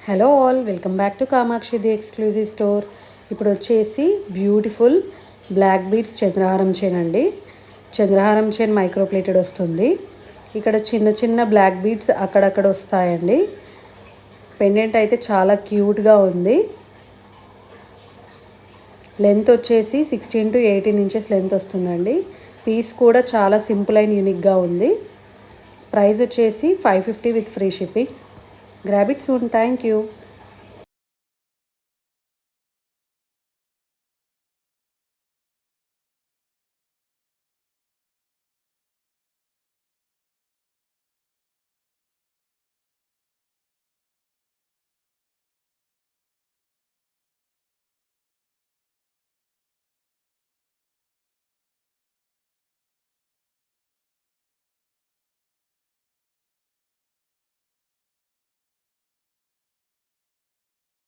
Hello all, welcome back to Kamakshi the exclusive store. ఇప్పుడు వచ్చేసి beautiful black beads చంద్రహారం chain అండి. చంద్రహారం chain micro plated వస్తుంది. ఇక్కడ చిన్న చిన్న బ్లాక్ బీడ్స్ అక్కడక్కడ వస్తాయండి. పెండెంట్ అయితే చాలా క్యూట్గా ఉంది. లెంత్ వచ్చేసి 16 to 18 ఇంచెస్ లెంత్ వస్తుందండి. పీస్ కూడా చాలా సింపుల్ అండ్ యూనిక్గా ఉంది. ప్రైస్ వచ్చేసి 550 with free shipping. Grab it soon. Thank you.